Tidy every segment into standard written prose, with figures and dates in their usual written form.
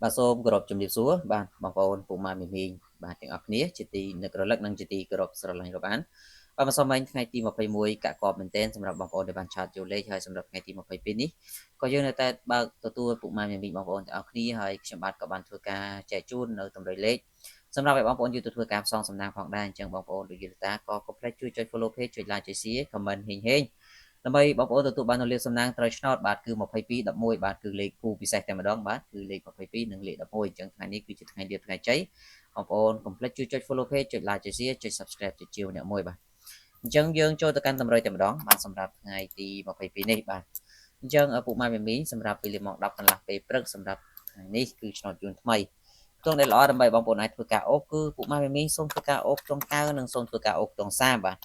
បាទសូមគោរពជំរាបសួរបាទបងប្អូនពុកម៉ែមីមីងបាទទាំងអស់គ្នាជាទីនឹករលឹកនិងជាទីគោរពស្រឡាញ់របស់បានបាទមកសូមមិញថ្ងៃទី21កក្កបមែនទែនសម្រាប់បងប្អូនដែលបានឆាតចូលលេខហើយសម្រាប់ថ្ងៃទី22នេះក៏យើងនៅតែបើកទទួលពុកម៉ែមីមីងបងប្អូនទាំងអស់គ្នាហើយខ្ញុំបាទក៏បានធ្វើការចែកជូននៅតម្រុយលេខសម្រាប់ឲ្យបងប្អូនយកទៅធ្វើការផ្សងសំណាងផងដែរអញ្ចឹងបងប្អូនដូចយល់តាក៏កុំភ្លេចជួយចុច follow page ចុច like ចុច share comment ហេងដើម្បីបងប្អូនទទួលបាននូវលេខសំណាងត្រូវឆ្នោតបាទគឺ22 11បាទគឺលេខគូពិសេសតែម្ដងបាទគឺលេខ22និងលេខ11អញ្ចឹងថ្ងៃនេះគឺជាថ្ងៃរៀបថ្ងៃជ័យបងប្អូនកុំភ្លេចជួយចុច follow page ចុច like ចុច share ចុច subscribe ចុចជាវអ្នកមួយបាទអញ្ចឹងយើងចូលទៅកាន់តម្រុយតែម្ដងបាទសម្រាប់ថ្ងៃទី22នេះបាទអញ្ចឹងឪពុកម៉ែមីមីសម្រាប់វេលាម៉ោង10កន្លះពេលព្រឹកសម្រាប់ថ្ងៃនេះគឺឆ្នោតយួនថ្មីខ្ទង់ដែលល្អដើម្បីបងប្អូនអាចធ្វើការអូសគឺពុកម៉ែមីមីសូមធ្វើការអូសខ្ទង់កៅនិងសូមធ្វើការអូសខ្ទង់30បាទ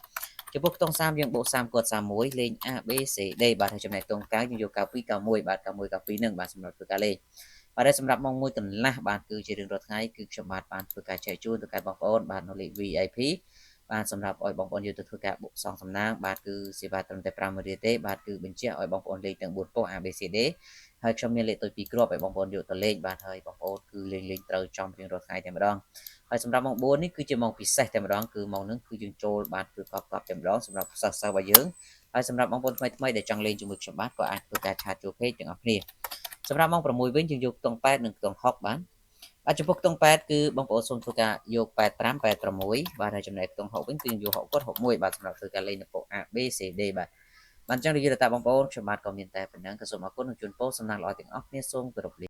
ចំពោះខ្ទង់30យើងបូក30គាត់31លេង A B C D បាទហើយចំណែកខ្ទង់9យើងយក92 91បាទ91 92នឹងបាទសម្រាប់ធ្វើការលេខបាទហើយសម្រាប់ម៉ោង1កន្លះបាទគឺជារៀងរាល់ថ្ងៃគឺខ្ញុំបាទបានធ្វើការចែកជូនទៅកាន់បងប្អូនបាទនៅលេខ VIP បាទសម្រាប់ឲ្យបងប្អូនយកទៅធ្វើការបូកសងសំណាងបាទគឺសេវាត្រឹមតែ5រៀលទេបាទគឺបញ្ជាក់ឲ្យបងប្អូនលេខទាំង4ប៉ុស្តិ៍ A B C D ហើយខ្ញុំមានលេខទុយ2គ្រាប់ឲ្យបងប្អូនយកទៅលេខបាទហើយបងប្អូនគឺលេងត្រូវចំរៀងរាល់ថ្ងៃតែម្ដងហើយសម្រាប់ម៉ោង4នេះគឺជាម៉ោងពិសេសតែម្ដងគឺម៉ោងហ្នឹងគឺយើងចូលបាទគឺកប់តែម្ដងសម្រាប់សិស្សរបស់យើងហើយសម្រាប់បងប្អូនថ្មីដែលចង់លេងជាមួយខ្ញុំបាទក៏អាចធ្វើការឆាតចូល page ទាំងអស់គ្នាសម្រាប់ម៉ោង6វិញយើងយកខ្ទង់8និងខ្ទង់6បាទចំពោះខ្ទង់8គឺបងប្អូនសូមធ្វើការយក85 86បាទហើយចំណែកខ្ទង់6វិញគឺយក6គាត់61បាទសម្រាប់ធ្វើការលេងនៅប៉ុស្តិ៍ A B C D បាទអញ្ចឹងនិយាយទៅតាបងប្អូនខ្ញុំបាទក៏មានតែប៉ុណ្ណឹងក៏សូមអរគុណនិងជូនពរសំណាងល្អទាំងអស់គ្នាសូមគោរពលា